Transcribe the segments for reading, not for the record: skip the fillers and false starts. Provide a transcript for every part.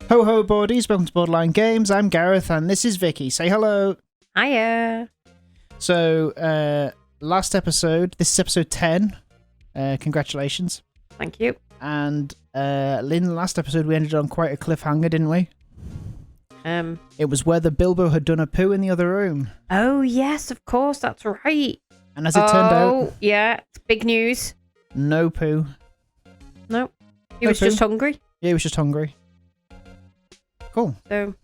Ho ho boardies, welcome to Borderline Games. I'm Gareth and this is Vicky. Say hello. Hiya. So, last episode, this is episode 10. Congratulations. Thank you. And in the last episode we ended on quite a cliffhanger, didn't we? It was whether Bilbo had done a poo in the other room. Oh yes, of course, that's right. And as it turned out... Oh, yeah, it's big news. No poo. No. He No was poo. just hungry. Yeah, he was just hungry. Cool. So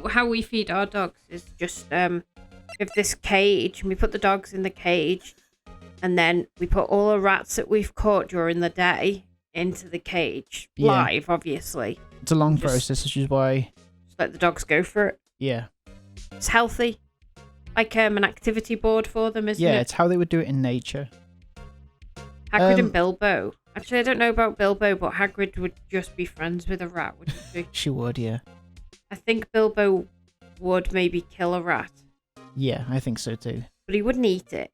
how we feed our dogs is just give this cage, and we put the dogs in the cage, and then we put all the rats that we've caught during the day into the cage. Yeah. Live, obviously. It's a long process, which is why... Just let the dogs go for it. Yeah. It's healthy. Like an activity board for them, isn't it? Yeah, it's how they would do it in nature. Hagrid and Bilbo. Actually, I don't know about Bilbo, but Hagrid would just be friends with a rat, wouldn't he? She would, yeah. I think Bilbo would maybe kill a rat, Yeah, I think so too. but he wouldn't eat it.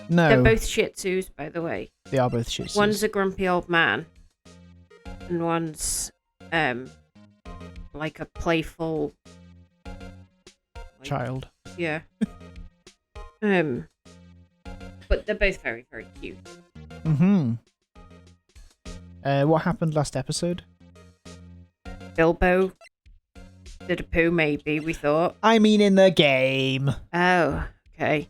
No, They're both Shih Tzus, by the way. they are both Shih Tzus. One's a grumpy old man, and one's like a playful child. Yeah. But they're both very, very cute. Mm-hmm. What happened last episode? Bilbo did a poo, maybe, we thought. I mean in the game. Oh, okay.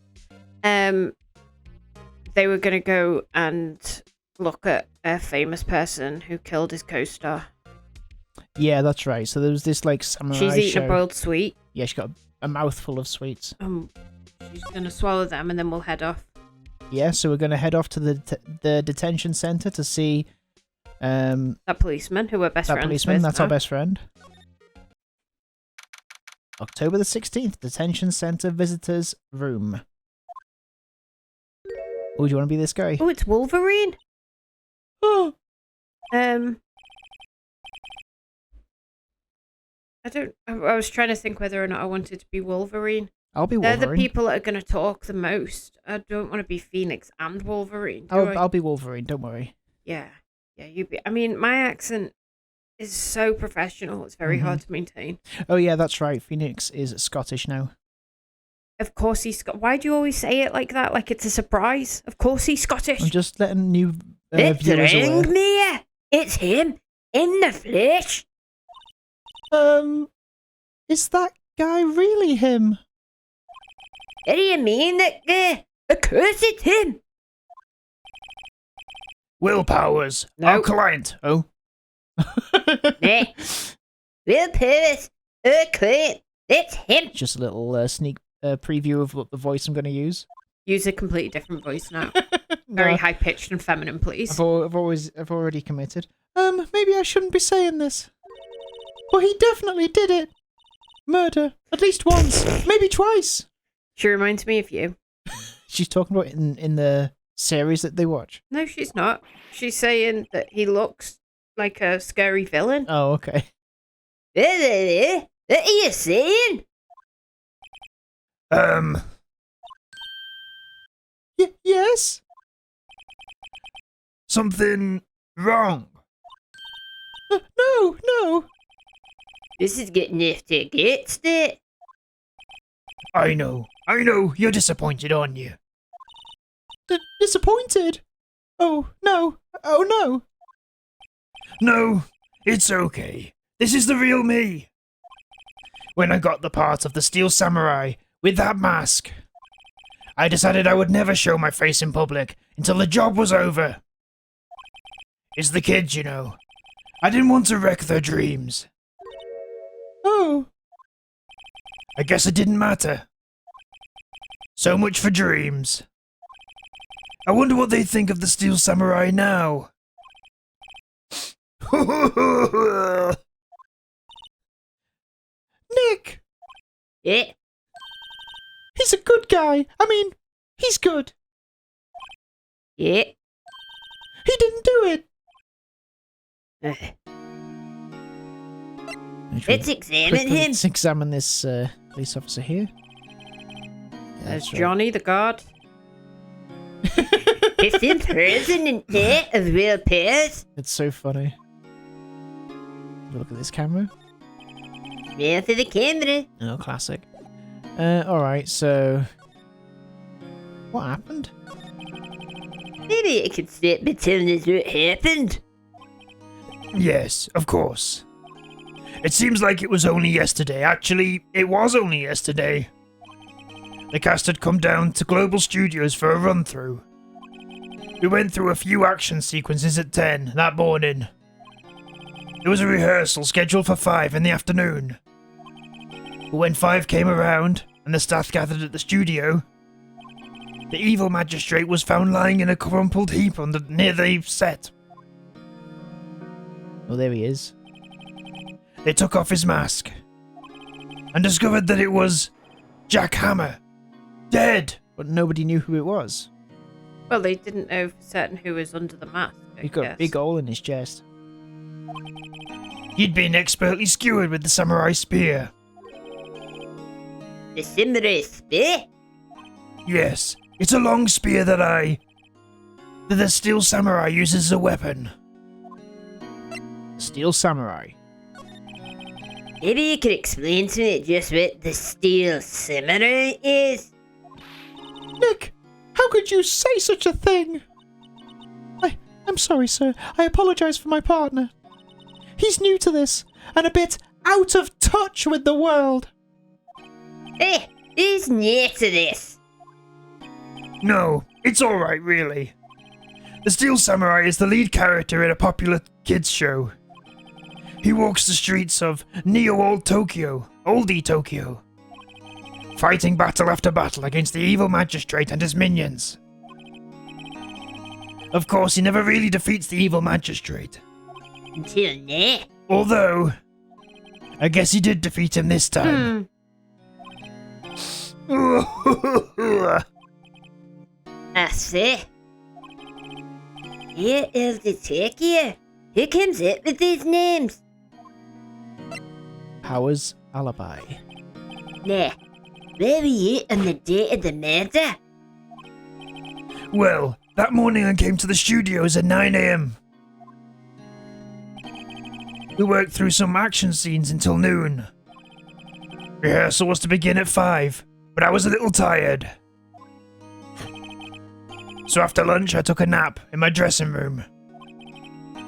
They were going to go and look at a famous person who killed his co-star. Yeah, that's right. So there was this like samurai She's eating show. a boiled sweet. Yeah, she got a mouthful of sweets. She's going to swallow them and then we'll head off. Yeah, so we're going to head off to the detention centre to see That policeman who we're best that friends policeman. with. That's now. our best friend. October the 16th, detention centre visitors room. Oh, do you want to be this guy? Oh, it's Wolverine. Oh, I was trying to think whether or not I wanted to be Wolverine. I'll be They're Wolverine. the people that are going to talk the most. I don't want to be Phoenix and Wolverine. Do I? I'll be Wolverine. Don't worry. Yeah, you be. I mean, my accent is so professional. It's very hard to maintain. Oh yeah, that's right. Phoenix is Scottish now. Of course he's Why do you always say it like that? Like it's a surprise. Of course he's Scottish. I'm just letting new It's viewers aware. Ringmere. It's him in the flesh. Is that guy really him? What do you mean that guy? Of course it's him. Will Powers, No. our client. Oh. Nah. Will Powers, her client. It's him. Just a little sneak preview of what the voice I'm going to use. Use a completely different voice now. Very No, high pitched and feminine, please. I've already committed. Maybe I shouldn't be saying this. But he definitely did it. Murder. At least once. Maybe twice. She reminds me of you. She's talking about it in the series that they watch. No, she's not. She's saying that he looks like a scary villain. Oh, okay. What are you saying? Yes? Something wrong. No. This is getting off to a great start. I know. You're disappointed, aren't you? Disappointed? Oh, no. No, it's okay. This is the real me. When I got the part of the Steel Samurai with that mask, I decided I would never show my face in public until the job was over. It's the kids, you know. I didn't want to wreck their dreams. Oh. I guess it didn't matter. So much for dreams. I wonder what they think of the Steel Samurai now. Nick! Yeah. He's a good guy. I mean, he's good. Yeah. He didn't do it. Let's examine him. Let's examine this police officer here. There's That's right. Johnny the guard. It's in prison in there of real pairs. It's so funny. Look at this camera. Smile for the camera. Oh, classic. Alright, so... What happened? Maybe you could start by telling us what happened. Yes, of course. It seems like it was only yesterday. Actually, it was only yesterday. The cast had come down to Global Studios for a run-through. We went through a few action sequences at 10 that morning. There was a rehearsal scheduled for 5 in the afternoon. But when 5 came around and the staff gathered at the studio, the evil magistrate was found lying in a crumpled heap near the set. Oh, there he is. They took off his mask and discovered that it was Jack Hammer, dead. But nobody knew who it was. Well, they didn't know for certain who was under the mask. I He's got a guess. big hole in his chest. He'd been expertly skewered with the samurai spear. The samurai spear? Yes, it's a long spear that the steel samurai uses as a weapon. Steel Samurai. Maybe you could explain to me just what the steel samurai is? Nick, how could you say such a thing? I'm sorry, sir. I apologize for my partner. He's new to this, and a bit out of touch with the world. Hey, who's new to this? No, it's alright, really. The Steel Samurai is the lead character in a popular kids show. He walks the streets of Neo-Old Tokyo, Oldie Tokyo, fighting battle after battle against the evil magistrate and his minions. Of course, he never really defeats the evil magistrate. Until now. Although, I guess he did defeat him this time. I see. Here is the Tokyo. Who comes up with these names? Powers alibi. Nah, where were you on the date of the murder? Well, that morning I came to the studios at 9 AM. We worked through some action scenes until noon. Rehearsal was to begin at 5, but I was a little tired. So after lunch I took a nap in my dressing room.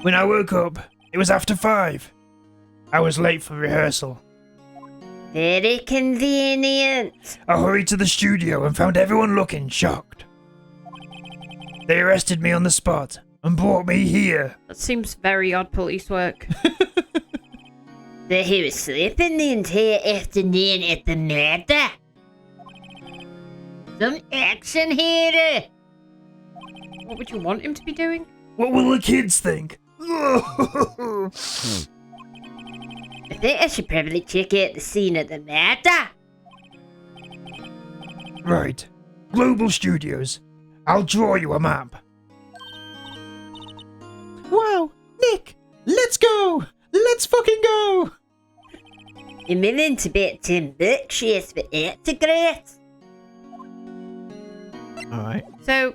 When I woke up, it was after 5. I was late for rehearsal. Very convenient. I hurried to the studio and found everyone looking shocked. They arrested me on the spot and brought me here. That seems very odd police work. So he was sleeping the entire afternoon at the murder? Some action hero. What would you want him to be doing? What will the kids think? I think I should probably check out the scene of the murder. Right. Global Studios. I'll draw you a map. Wow, Nick, let's go! Let's fucking go! I'm willing to bet $10 for autographs. Alright. So,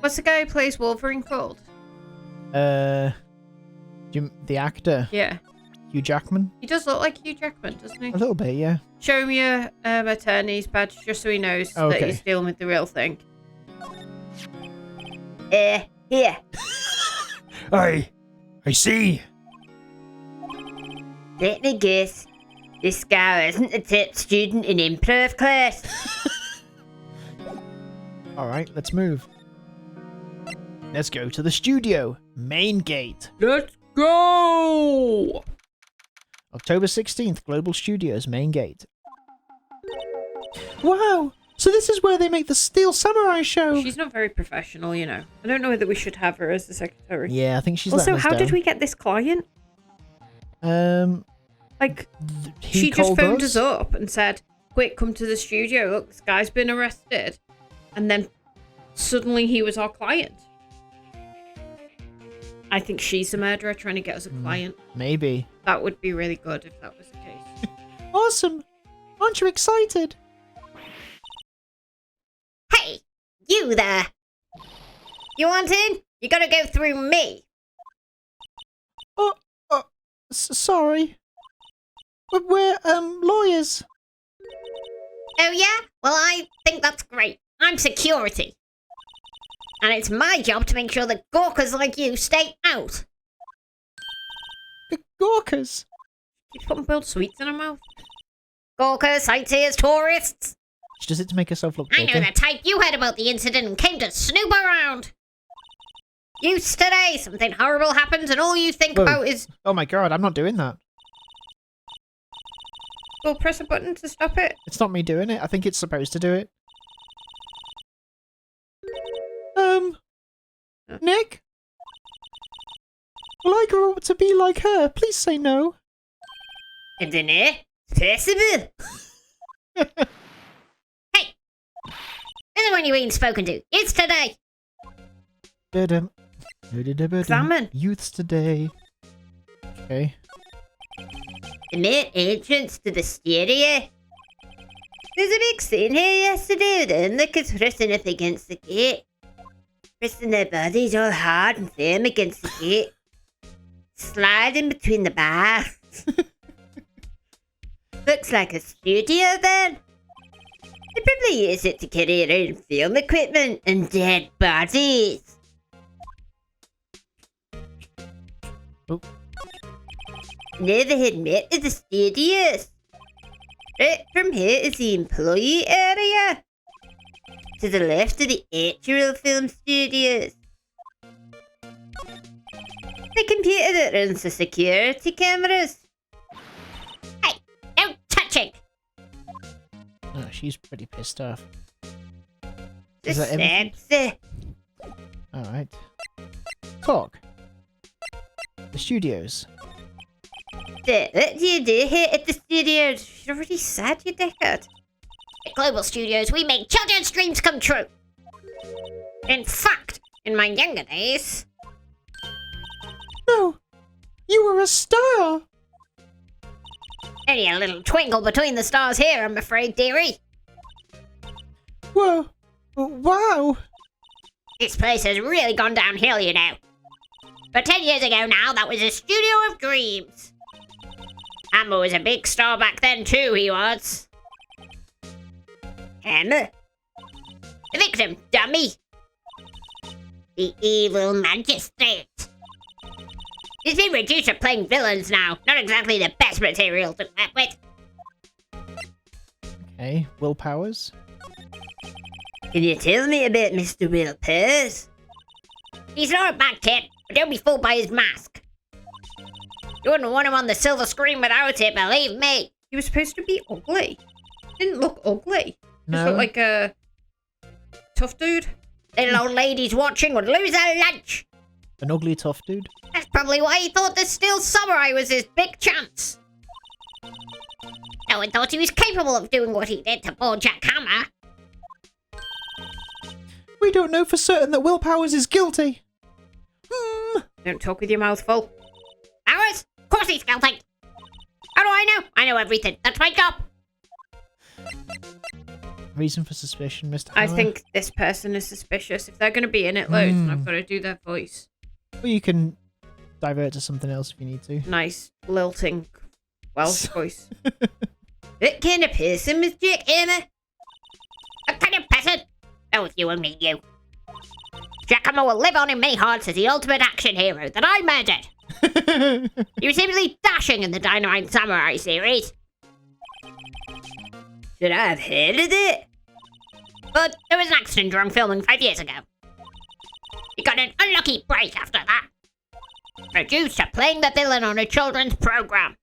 what's the guy who plays Wolverine called? The actor, Yeah. Hugh Jackman? He does look like Hugh Jackman, doesn't he? A little bit, yeah. Show him your attorney's badge just so he knows that Okay. he's dealing with the real thing. Here. I see. Let me guess. This guy isn't a top student in improv class. Alright, let's move. Let's go to the studio. Main gate. Let's go! October 16th, Global Studios, main gate. Wow! So this is where they make the Steel Samurai show! She's not very professional, you know. I don't know whether we should have her as the secretary. Yeah, I think she's Also, letting us how down. did we get this client? Like, He she just called phoned us up and said, quick, come to the studio. Look, this guy's been arrested. And then suddenly he was our client. I think she's the murderer trying to get us a client. Maybe. That would be really good if that was the case. Awesome! Aren't you excited? Hey, you there. You want in? You gotta go through me. Sorry. We're lawyers. Oh yeah? Well, I think that's great. I'm security. And it's my job to make sure that gawkers like you stay out. Gawkers. She's putting boiled sweets in her mouth. Gawkers, sightseers, tourists. She does it to make herself look I bigger. know the type. You heard about the incident and came to snoop around. Used today, something horrible happens and all you think Whoa. about is... Oh my god, I'm not doing that. We'll press a button to stop it. It's not me doing it. I think it's supposed to do it. Nick? Will I grow up to be like her? Please say no. I dunno. Possible. Hey! This is when you're being spoken to. It's today. Examine. Youths today. Okay. The main entrance to the studio. There's a big scene here yesterday with the onlookers pressing up against the gate. Pressing their bodies all hard and firm against the gate. Sliding between the bars. Looks like a studio then. They probably use it to carry around film equipment and dead bodies. Oh. Never had met at the studios. Right from here is the employee area. To the left are the actual film studios. The computer that runs the security cameras. Hey, no touching! Oh, she's pretty pissed off. Just Is that everything? sexy. Alright. Talk. The studios. So, what do you do here at the studios? You already said you dickhead. At Global Studios, we make children's dreams come true. In fact, in my younger days... No! You were a star! Only a little twinkle between the stars here, I'm afraid, dearie. Whoa! Wow! This place has really gone downhill, you know. But 10 years ago now, that was a studio of dreams. Hammer was a big star back then too, he was. Hammer? The victim, dummy. The evil magistrate. He's been reduced to playing villains now. Not exactly the best material to work with. Okay, willpowers. Can you tell me about Mr. Willpowers? He's not a bad kid, but don't be fooled by his mask. You wouldn't want him on the silver screen without it, believe me. He was supposed to be ugly. Didn't look ugly. No. Just looked like a tough dude. Little old ladies watching would lose their lunch. An ugly tough dude. That's probably why he thought the Steel Samurai was his big chance. No one thought he was capable of doing what he did to poor Jack Hammer. We don't know for certain that Willpowers is guilty. Don't talk with your mouth full. Powers? Of course he's guilty. How do I know? I know everything. That's my job. Reason for suspicion, Mr. I Hammer? think this person is suspicious. If they're going to be in it loads, then I've got to do their voice. Well, you can divert to something else if you need to. Nice, lilting Welsh voice. What kind of person was Jack Hammer? What kind of person? Oh, you only you. Jack Hammer will live on in many hearts as the ultimate action hero that I murdered. He was simply dashing in the Dynamite Samurai series. Should I have heard of it? But there was an accident during filming 5 years ago. He got an unlucky break after that. Reduced to playing the villain on a children's program.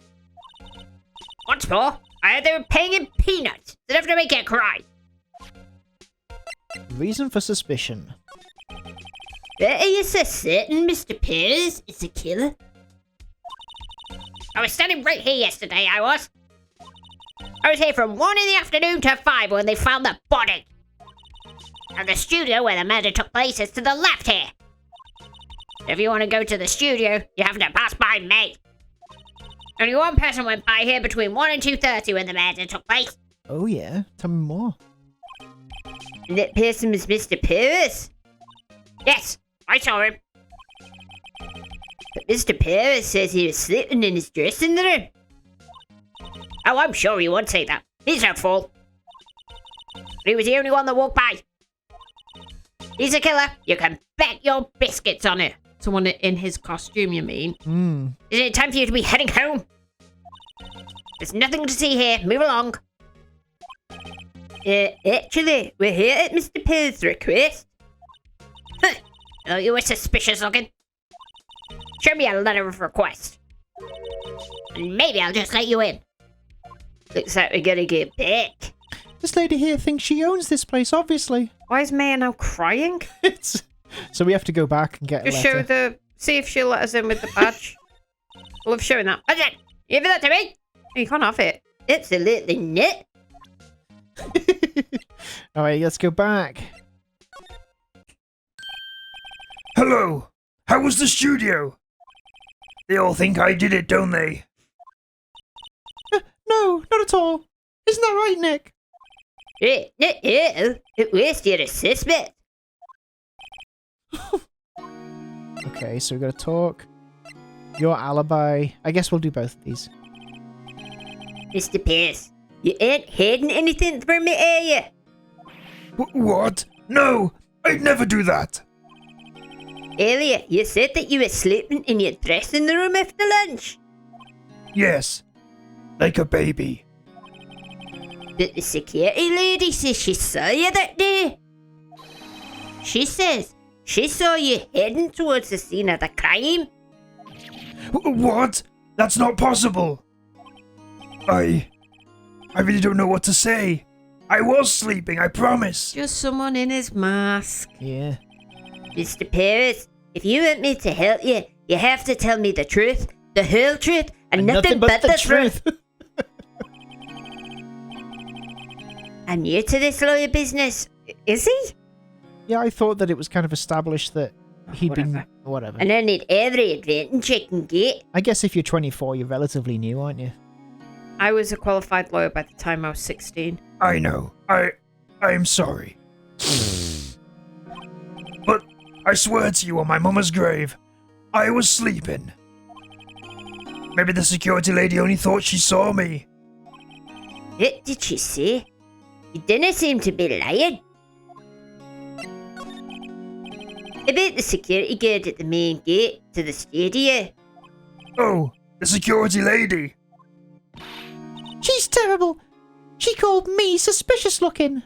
What's more, I heard they were paying him peanuts enough to make it cry. Reason for suspicion. Are you so certain Mr. Pierce is the killer? I was standing right here yesterday, I was. I was here from 1 in the afternoon to 5 when they found the body. And the studio where the murder took place is to the left here. If you want to go to the studio, you have to pass by me. Only one person went by here between 1 and 2:30 when the murder took place. Oh yeah, tell me more. And that person was Mr. Pierce? Yes, I saw him. But Mr. Paris says he was sleeping in his dressing room. Oh, I'm sure he won't say that. He's no fool. He was the only one that walked by. He's a killer. You can bet your biscuits on it. Someone in his costume, you mean? Is it time for you to be heading home? There's nothing to see here. Move along. Actually, we're here at Mr. Paris' request. Huh. Oh, you were suspicious looking. Show me a letter of request. And maybe I'll just let you in. Looks like we're gonna get back. This lady here thinks she owns this place, obviously. Why is Maya now crying? So we have to go back and get a Just letter. see if she'll let us in with the badge. We'll have shown that. What's it? You give that to me? You can't have it. Absolutely not. Alright, let's go back. Hello. How was the studio? They all think I did it, don't they? No, not at all. Isn't that right, Nick? Not all. At least you're a suspect. Okay, so we gotta talk. Your alibi. I guess we'll do both of these. Mr. Pierce, you ain't hiding anything from me, are you? What? No, I'd never do that. Earlier, you said that you were sleeping in your dressing room after lunch. Yes, like a baby. But the security lady says she saw you that day. She says she saw you heading towards the scene of the crime. What? That's not possible. I really don't know what to say. I was sleeping, I promise. Just someone in his mask. Yeah. Mr. Paris, if you want me to help you, you have to tell me the truth, the whole truth, and nothing but the truth. I'm new to this lawyer business. Is he? Yeah, I thought that it was kind of established that he'd been... Whatever. And I need every advantage I can get. I guess if you're 24, you're relatively new, aren't you? I was a qualified lawyer by the time I was 16. I know. I'm sorry. But I swear to you on my mama's grave, I was sleeping. Maybe the security lady only thought she saw me. What did she say? You didn't seem to be lying. About the security guard at the main gate to the studio. Oh, the security lady. She's terrible. She called me suspicious looking.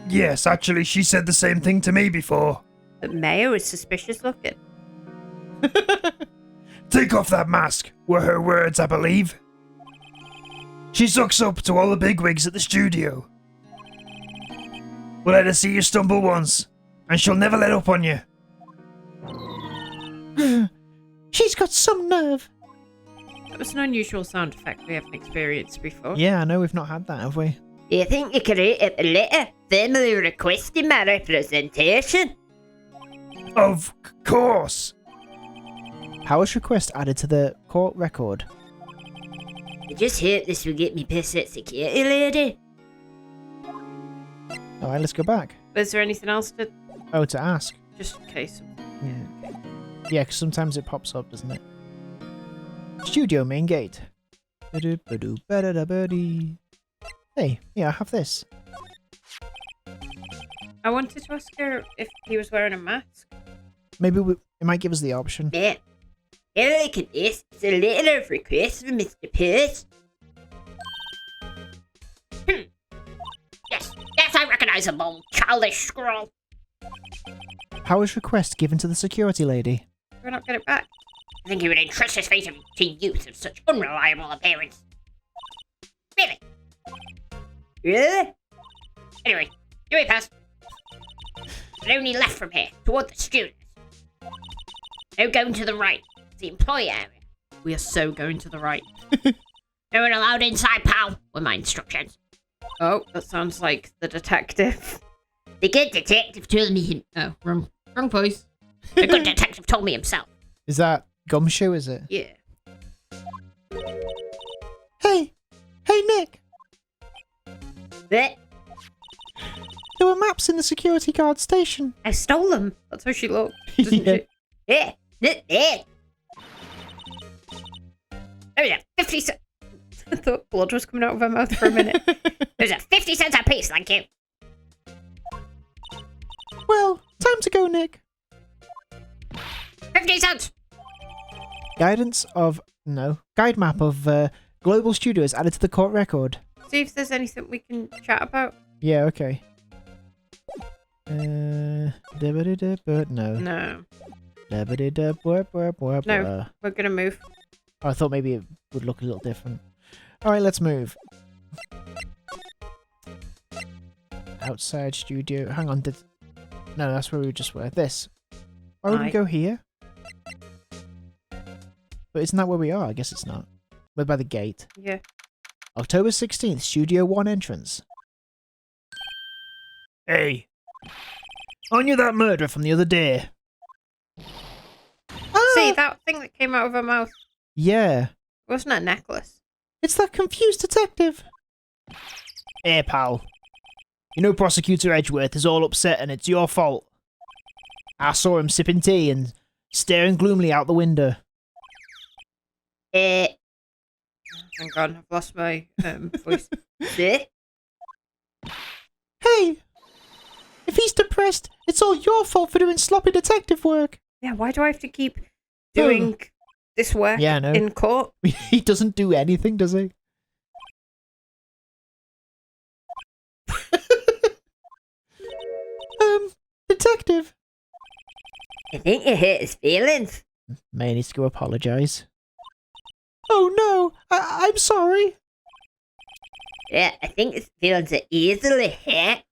Yes, actually, she said the same thing to me before. But Maya was suspicious looking. Take off that mask, were her words, I believe. She sucks up to all the bigwigs at the studio. We'll let her see you stumble once, and she'll never let up on you. She's got some nerve. That was an unusual sound effect we haven't experienced before. Yeah, I know we've not had that, have we? Do you think you could write up a letter formally requesting my representation? Of course. Powers request added to the court record. I just hope this will get me past that security lady. Alright, let's go back. Was there anything else to... Oh, to ask. Just in case. Yeah. Yeah, because sometimes it pops up, doesn't it? Studio main gate. Hey, yeah, I have this. I wanted to ask her if he was wearing a mask. Maybe it might give us the option. Man, look at this. It's a letter of request from Mr. Pierce. Yes, I recognize a bold, childish scroll. Powers request given to the security lady. We're not get it back. I think he would entrust his fate to youth of such unreliable appearance. Really? Really? Anyway, you may pass. But only left from here, toward the students. No going to the right, the employee area. We are so going to the right. No one allowed inside, pal, were my instructions. Oh, that sounds like the detective. The good detective told me Oh, wrong voice. The good detective told me himself. Is that Gumshoe, is it? Yeah. Hey! Hey, Nick! But There were maps in the security guard station. I stole them. That's how she looked, doesn't Yeah. she? yeah, Not bad. There's a 50 cent. I thought blood was coming out of her mouth for a minute. There's a 50 cents a piece, thank you. Well, time to go, Nick. 50 cents. Guide map of Global Studios added to the court record. See if there's anything we can chat about. Yeah, okay. No. No. No, No, we're gonna move. I thought maybe it would look a little different. Alright, let's move. Outside studio. Hang on, no, that's where we just were. This. Why would we go here? But isn't that where we are? I guess it's not. We're by the gate. Yeah. October 16th, Studio 1 entrance. Hey. Aren't you that murderer from the other day? See, that thing that came out of her mouth Yeah. wasn't a necklace. It's that confused detective. Hey, pal. You know Prosecutor Edgeworth is all upset and it's your fault. I saw him sipping tea and staring gloomily out the window. Hang on, I've lost my voice. Eh? Hey! If he's depressed, it's all your fault for doing sloppy detective work. Yeah, why do I have to keep doing this work Yeah, I know. in court? He doesn't do anything, does he? Detective. I think you hurt his feelings. May needs to go apologise. Oh no! I'm sorry. Yeah, I think his feelings are easily hurt.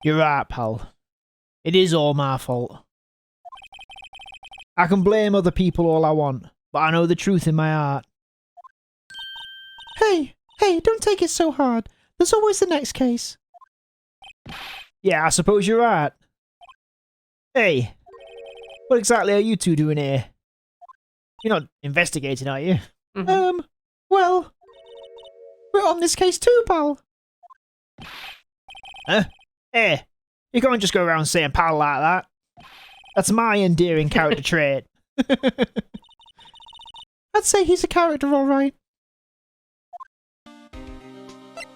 You're right, pal. It is all my fault. I can blame other people all I want, but I know the truth in my heart. Hey, don't take it so hard. There's always the next case. Yeah, I suppose you're right. Hey, what exactly are you two doing here? You're not investigating, are you? Mhm. Well, we're on this case too, pal. Huh? Hey, you can't just go around saying pal like that. That's my endearing character trait. I'd say he's a character, all right.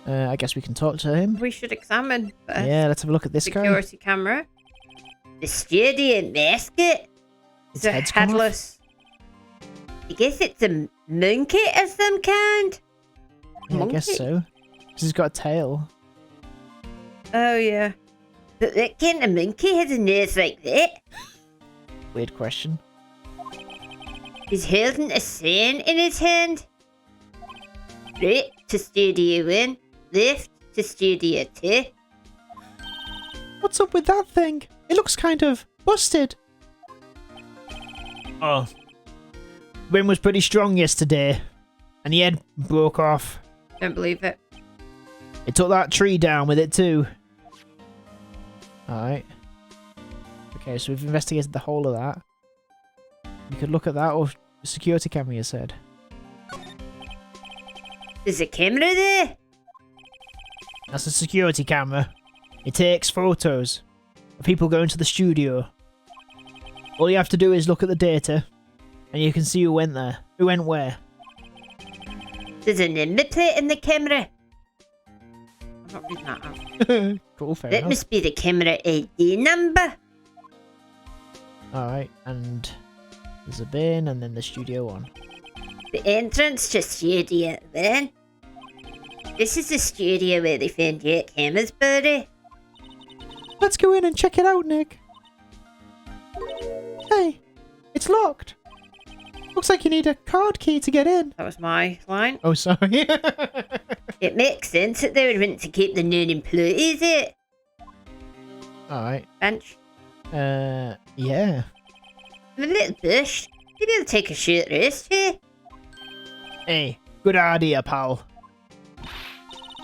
I guess we can talk to him. We should examine the Yeah, let's have a look at this guy. security camera. The studio basket. It's His a head's come off. headless. I guess it's a monkey of some kind. Yeah, I guess monkey. so. 'Cause he's got a tail. Oh, yeah. But that kind of monkey has a nose like that. Weird question. He's holding a sign in his hand. Right to Studio 1, left to Studio 2. What's up with that thing? It looks kind of busted. Oh. Wind was pretty strong yesterday, and the head broke off. Don't believe it. It took that tree down with it too. Alright. Okay, so we've investigated the whole of that. You could look at that, or the security camera, you said. There's a camera there. That's a security camera. It takes photos of people going to the studio. All you have to do is look at the data, and you can see who went there, who went where. There's a number plate in the camera. I'm not reading that out. Cool, fair That enough. must be the camera ID number. Alright, and there's a bin, and then the studio one. The entrance to Studio 1. This is the studio where they found your camera's body. Let's go in and check it out, Nick. Hey, it's locked. Looks like you need a card key to get in. That was my line. Oh, sorry. It makes sense that they were meant to keep the non-employees out. Alright. Bench. Yeah. I'm a little bushed. Maybe I'll take a short rest here. Hey, good idea, pal.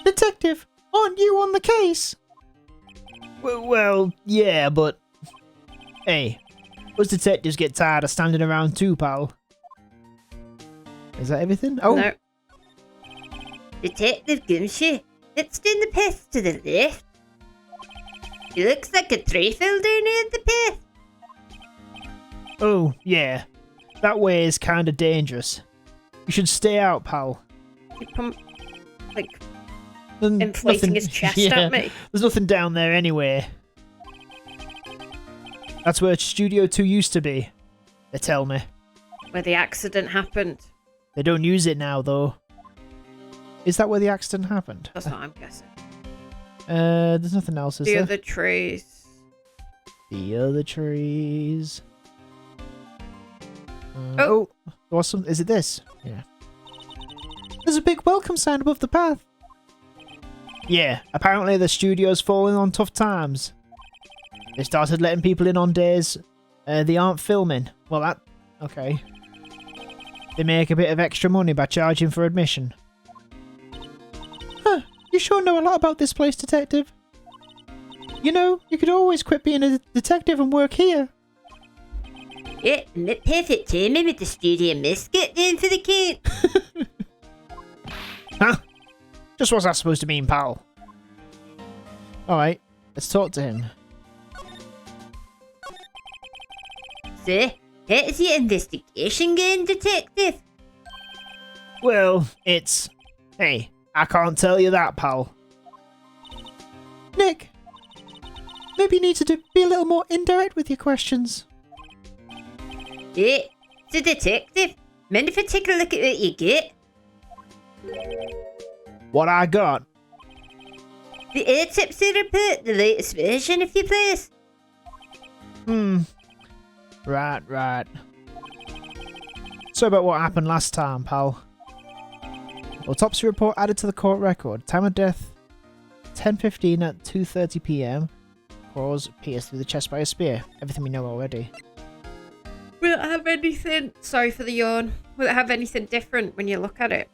Detective, aren't you on the case? Well, yeah, but... Hey, us detectives get tired of standing around too, pal. Is that everything? Oh, No. Detective Gumshoe, it's down the path to the left. It looks like a tree fell down near the path. Oh, yeah. That way is kinda dangerous. You should stay out, pal. Keep on, like, There's inflating his chest at me. There's nothing down there anyway. That's where Studio 2 used to be, they tell me. Where the accident happened. They don't use it now, though. Is that where the accident happened? That's what I'm guessing. There's nothing else, is The there? other trees. The other trees. Oh. There was some. Is it this? Yeah. There's a big welcome sign above the path. Yeah, apparently the studio's falling on tough times. They started letting people in on days they aren't filming. Well, that... okay. They make a bit of extra money by charging for admission. Huh, you sure know a lot about this place, detective. You know, you could always quit being a detective and work here. Yeah, and the perfect timing with the studio mascot down for the count. Huh? Just what's that supposed to mean, pal? Alright, let's talk to him. So, how's your investigation going, detective? Well, it's... Hey, I can't tell you that, pal. Nick, maybe you need to be a little more indirect with your questions. Yeah, so detective, mind if I take a look at what you get? What I got? The autopsy report, the latest version, if you please. Right. So about what happened last time, pal. Autopsy report added to the court record. Time of death, 10:15 at 2:30 p.m. Cause pierced through the chest by a spear. Everything we know already. Will it have anything... Sorry for the yawn. Will it have anything different when you look at it?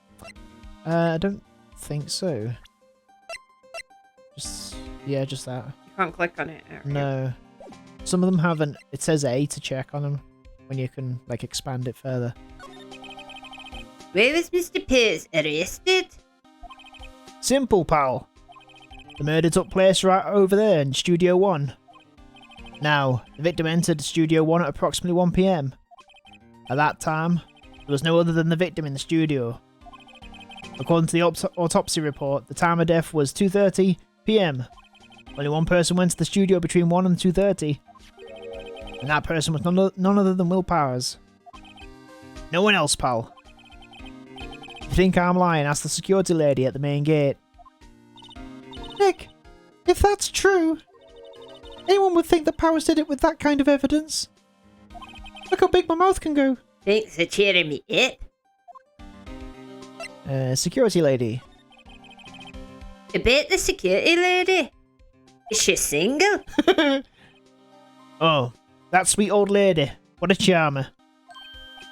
I don't think so. Just that. You can't click on it. No. Some of them haven't. It says A to check on them when you can like expand it further. Where was Mr. Pierce arrested? Simple, pal. The murder took place right over there in Studio 1. Now, the victim entered Studio 1 at approximately 1 p.m. At that time, there was no other than the victim in the studio. According to the autopsy report, the time of death was 2:30 p.m. Only one person went to the studio between 1 and 2:30. And that person was none other than Will Powers. No one else, pal. If you think I'm lying, ask the security lady at the main gate. Nick, if that's true, anyone would think that Powers did it with that kind of evidence. Look how big my mouth can go. Thanks for cheering me up. Security lady. About the security lady. Is she single? Oh, that sweet old lady. What a charmer.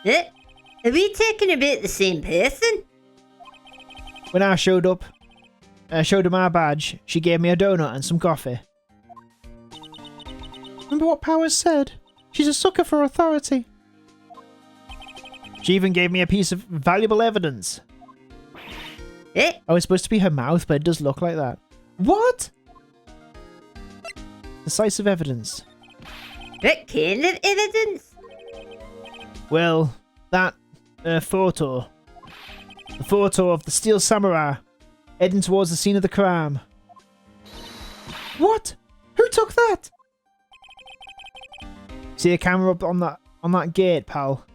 Are we talking about the same person? When I showed up, showed her my badge, she gave me a donut and some coffee. Remember what Powers said? She's a sucker for authority. She even gave me a piece of valuable evidence. Eh? Oh, it's supposed to be her mouth, but it does look like that. What? Decisive evidence. What kind of evidence? Well, that photo. The photo of the Steel Samurai heading towards the scene of the crime. What? Who took that? See a camera up on that gate, pal.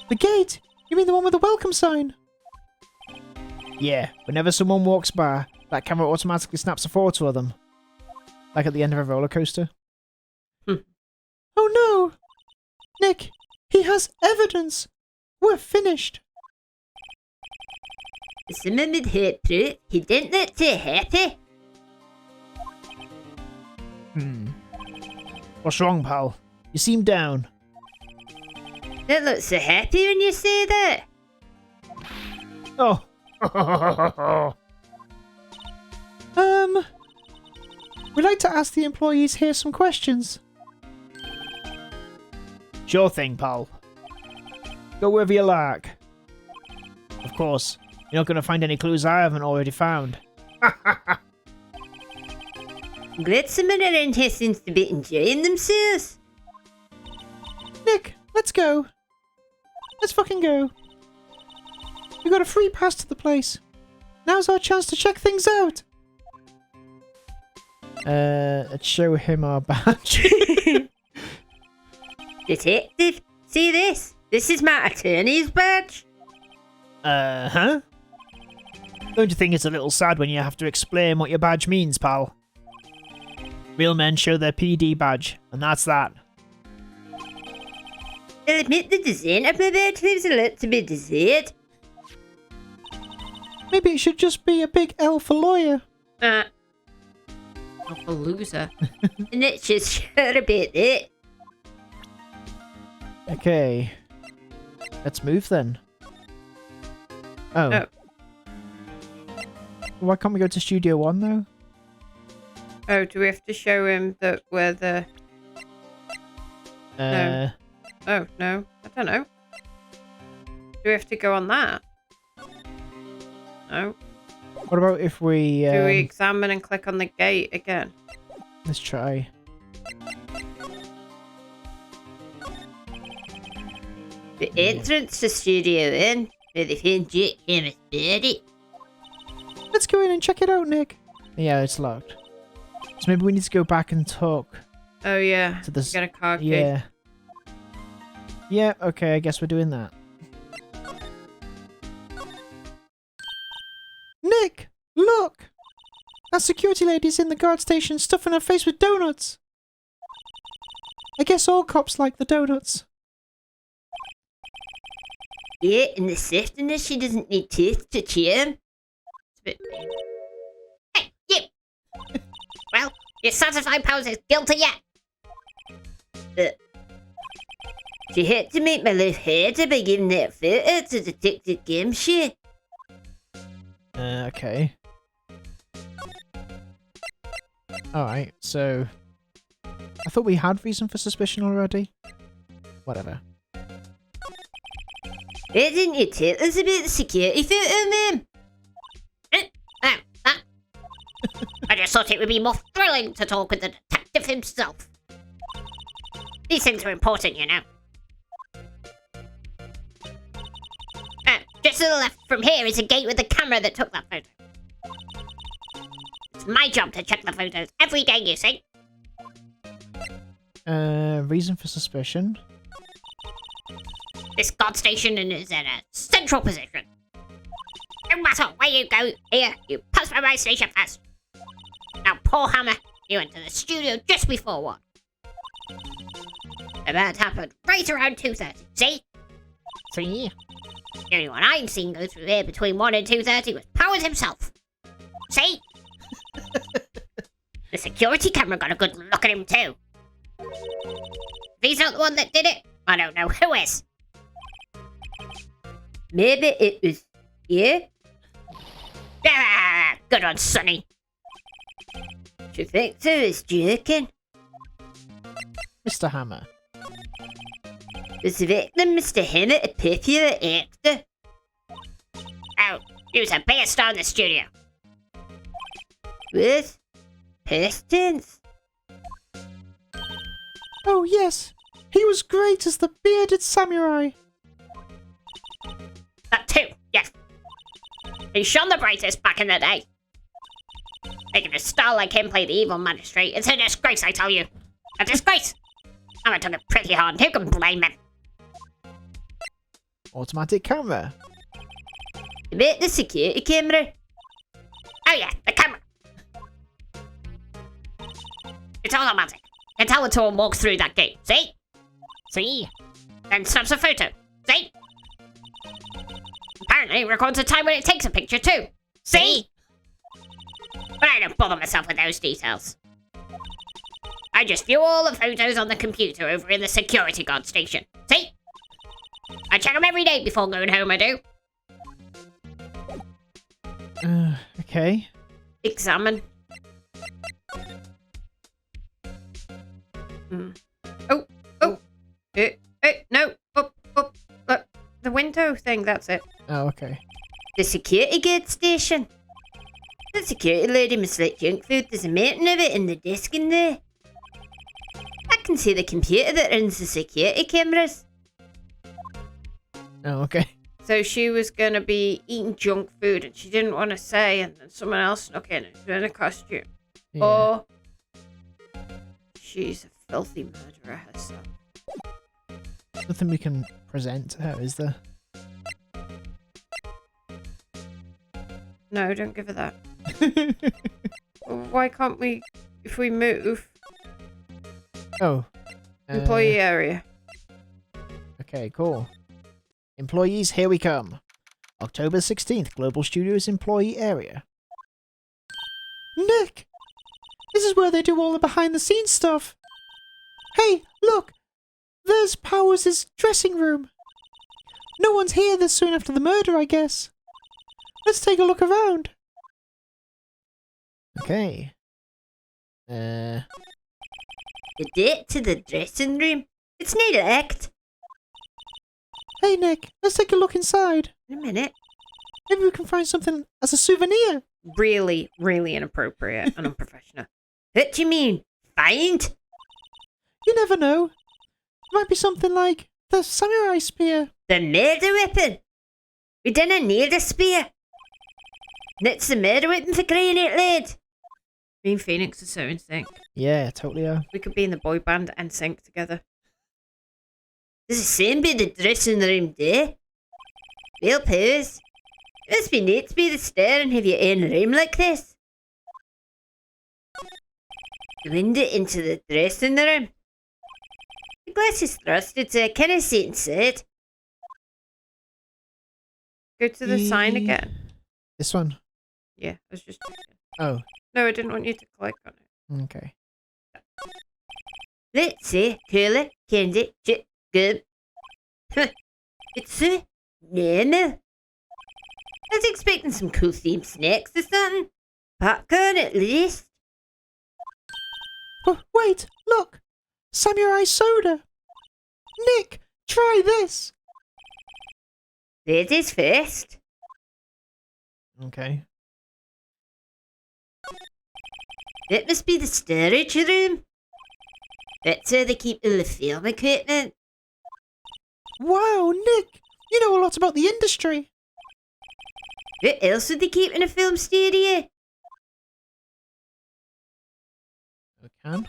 The gate? You mean the one with the welcome sign? Yeah, whenever someone walks by, that camera automatically snaps a photo of them. Like at the end of a roller coaster. Oh no! Nick, he has evidence! We're finished! Someone would hurt proof. He didn't look too happy. What's wrong, pal? You seem down. Don't look so happy when you say that. Oh. We'd like to ask the employees here some questions. Sure thing, pal. Go wherever you like. Of course, you're not going to find any clues I haven't already found. Glad someone around here seems to be enjoying themselves. Nick, let's go. Let's fucking go. We got a free pass to the place. Now's our chance to check things out. Let's show him our badge. Detective, see this? This is my attorney's badge. Huh? Don't you think it's a little sad when you have to explain what your badge means, pal? Real men show their PD badge, and that's that. I'll admit the design of my badge leaves a lot to be desired. Maybe it should just be a big L for lawyer. Not a loser. And it's just sure about it. Okay. Let's move then. Oh. Why can't we go to Studio 1 though? Oh, do we have to show him that we're the... No. Oh, no. I don't know. Do we have to go on that? No. What about if we... Do we examine and click on the gate again? Let's try. The entrance to Studio N, where they found Jack Hammer's body. Let's go in and check it out, Nick. Yeah, it's locked. So maybe we need to go back and talk Oh, yeah. to this. Get a car key. Yeah. Yeah, okay, I guess we're doing that. Nick, look! That security lady's in the guard station stuffing her face with donuts. I guess all cops like the donuts. Yeah, and the softeness, she doesn't need teeth to chew him. It's a bit mean. Hey, you! Well, you're satisfied Powers is guilty yet? She had to make my life harder by giving that photo to Detective Gimshy. Okay. Alright, so... I thought we had reason for suspicion already. Whatever. Why didn't you tell us about the security photo, ma'am? Oh, that? I just thought it would be more thrilling to talk with the detective himself. These things are important, you know. Just to the left from here is a gate with a camera that took that photo. It's my job to check the photos every day, you see. Reason for suspicion? This guard station is in a central position. No matter where you go, here, you pass by my station first. Now, poor Hammer, you went to the studio just before 1. That happened right around 2:30, see? See? The only one I've seen go through here between 1 and 2:30 was Powers himself. See? The security camera got a good look at him too. If he's not the one that did it, I don't know who is. Maybe it was you? Ah, good one, Sonny. She thinks I was joking. Mr. Hammer. Was the victim Mr. Hammer a popular actor? Oh, he was the biggest star in the studio. With past tense. Oh, yes. He was great as the bearded samurai. That too, yes. He shone the brightest back in the day. Making a star like him play the evil magistrate, it's a disgrace, I tell you. A disgrace! I took it pretty hard, who can blame him? Automatic camera. About the security camera? Oh yeah, the camera. It's automatic. You can tell until one walks through that gate, see? See? Then snaps a photo, see? Apparently it records the time when it takes a picture too, see? But I don't bother myself with those details. I just view all the photos on the computer over in the security guard station, see? I check them every day before going home, I do. Okay. Examine. Oh. No. Up. Look. The window thing, that's it. Oh, okay. The security guard station. The security lady must let junk food. There's a mountain of it in the desk in there. That can see the computer that runs the security cameras. Oh, okay. So she was going to be eating junk food and she didn't want to say, and then someone else snuck in and she was in a costume. Yeah. Or she's a filthy murderer herself. Nothing we can present to her, is there? No, don't give her that. Why can't we, if we move, Oh. employee area? Okay, cool. Employees, here we come. October 16th, Global Studios employee area. Nick! This is where they do all the behind-the-scenes stuff. Hey, look! There's Powers' dressing room. No one's here this soon after the murder, I guess. Let's take a look around. Okay. The date to the dressing room. It's neglect. Hey, Nick, let's take a look inside. In a minute. Maybe we can find something as a souvenir. Really, really inappropriate and unprofessional. What do you mean? Find? You never know. It might be something like the samurai spear. The murder weapon. We didn't need a spear. That's the murder weapon for crying out loud. Me and Phoenix are so in sync. Yeah, totally are. We could be in the boy band and sync together. Does the same be the dressing room day? Well, Powers, it must be neat to be the star and have your own room like this. The window into the dressing room. The glass is frosted so I cannot see inside. Go to the sign again. This one? Yeah, I was just checking. Oh, No, I didn't want you to click on it. okay. Let's see, cooler, candy, chip, gum. It's so normal. I was expecting some cool themed snacks or something. Popcorn at least. Oh, wait, look! Samurai soda! Nick, try this! Ladies first. Okay. That must be the storage room. That's where they keep all the film equipment. Wow, Nick! You know a lot about the industry! What else would they keep in a film studio? We can.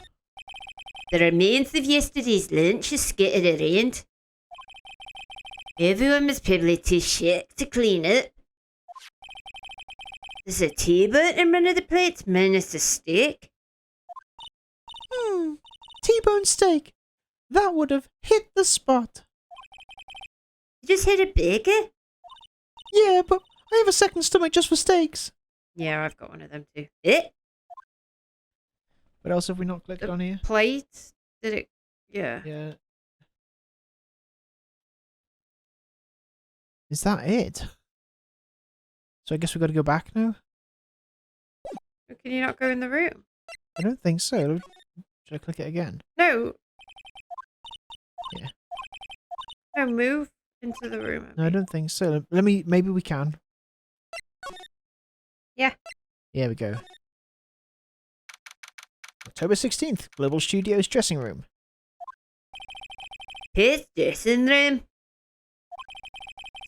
The remains of yesterday's lunch are scattered around. Everyone was probably too shocked to clean up. There's a T-bone in one of the plates minus the steak. T-bone steak. That would have hit the spot. You just had a burger? Yeah, but I have a second stomach just for steaks. Yeah, I've got one of them too. Eh? What else have we not clicked on here? Plate? Did it? Yeah. Yeah. Is that it? So I guess we've got to go back now? Can you not go in the room? I don't think so. Should I click it again? No. Yeah. No, move into the room. No, I don't think so. Maybe we can. Yeah. Here we go. October 16th, Global Studios dressing room. His dressing room.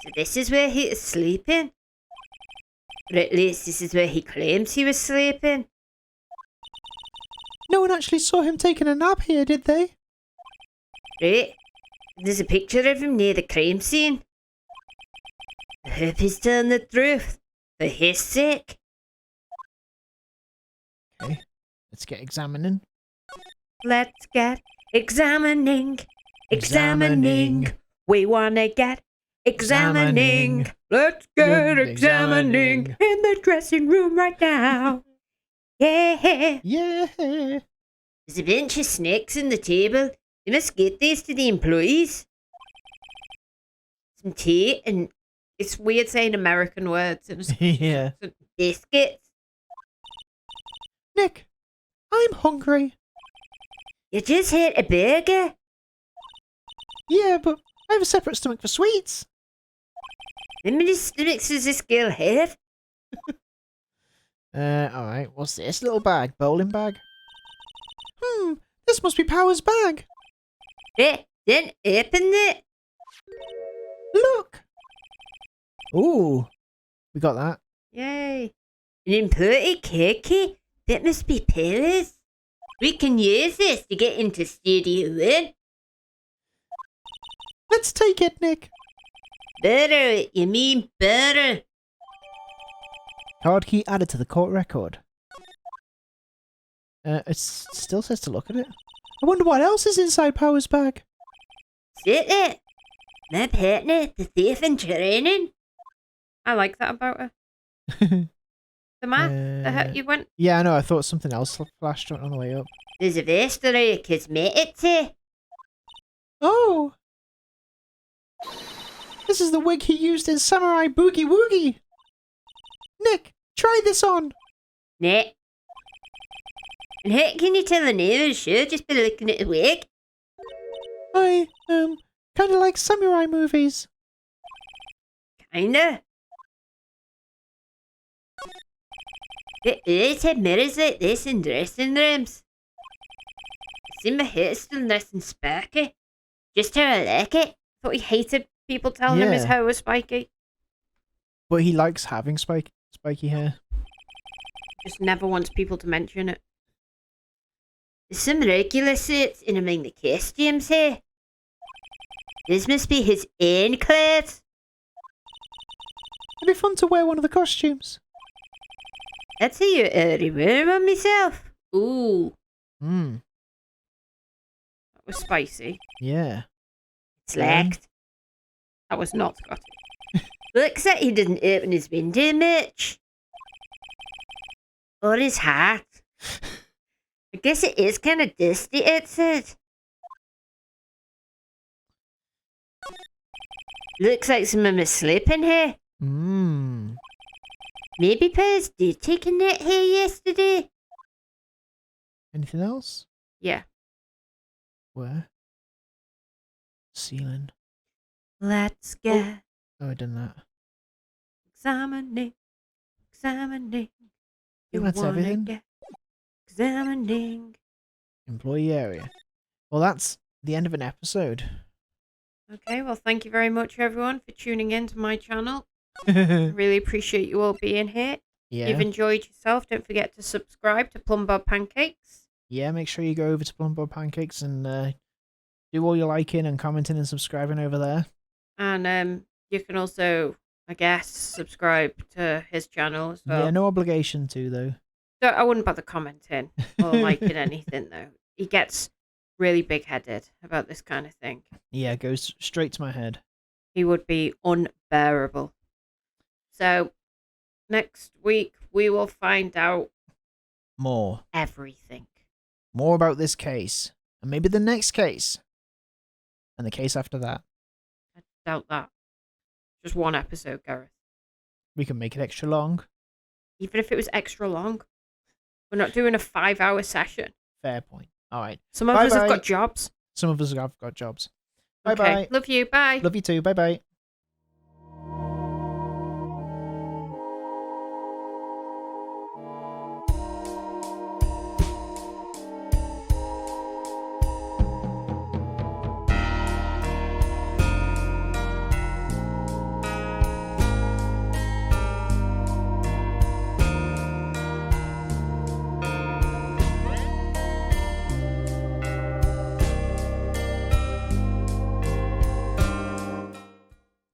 So this is where he is sleeping? Or at least this is where he claims he was sleeping. No one actually saw him taking a nap here, did they? Right. There's a picture of him near the crime scene. I hope he's telling the truth. For his sake. Okay, let's get examining. Let's get examining. Examining. We wanna get examining. Examining. Let's get Examining. examining in the dressing room right now. Yeah. Yeah. There's a bunch of snacks on the table. You must get these to the employees. Some tea and It's weird saying American words in a Yeah. biscuits. Nick, I'm hungry. You just had a burger. Yeah, but I have a separate stomach for sweets. How many stomachs does this girl have? Alright, what's this little bag? Bowling bag? This must be Power's bag. Then open it. Look. Ooh. We got that. Yay. An imported cookie? That must be Paris. We can use this to get into Studio 1. Let's take it, Nick. Butter, you mean butter. Card key added to the court record. It still says to look at it. I wonder what else is inside Power's bag. Sit it. My partner, the thief in training. I like that about her. The man, you went. Yeah, I know. I thought something else flashed on the way up. There's a vestry cosmetic. Oh! This is the wig he used in Samurai Boogie Woogie! Nick, try this on! Nah. And how can you tell the name of the show just by looking at the wig? I, kinda like samurai movies. Kinda. They always had mirrors like this in dressing rooms. I see my hair still nice and sparky. Just how I like it. Thought he hated people telling him his Yeah. hair was spiky. But he likes having spiky hair. Just never wants people to mention it. There's some regular suits in among the costumes here. This must be his own clothes. It'd be fun to wear one of the costumes. I'd see you already wearing one myself. Ooh, Hmm, that was spicy. yeah. Select. That was not Scotty. Looks like he didn't open his window much. Or his hat. I guess it is kind of dusty outside. Looks like someone was sleeping here. Hmm. Maybe Piers did take a nap here yesterday. Anything else? Yeah. Where? Ceiling. Let's get Oh, I done that. examining. think that's wanna everything. get examining. Employee area. Well, that's the end of an episode. Okay, well, thank you very much, everyone, for tuning in to my channel. I really appreciate you all being here. If Yeah. you've enjoyed yourself, don't forget to subscribe to Plum Bob Pancakes. Yeah, make sure you go over to Plum Bob Pancakes and do all your liking and commenting and subscribing over there. And you can also, I guess, subscribe to his channel as well. Yeah, no obligation to, though. So I wouldn't bother commenting or liking anything, though. He gets really big-headed about this kind of thing. Yeah, it goes straight to my head. He would be unbearable. So next week, we will find out More. everything. More about this case. And maybe the next case. And the case after that. I doubt that. Just one episode, Gareth. We can make it extra long. Even if it was extra long. We're not doing a 5-hour session. Fair point. All right. Some of us have Bye-bye. got jobs. Some of us have got jobs. Okay. Bye-bye. Love you. Bye. Love you too. Bye-bye.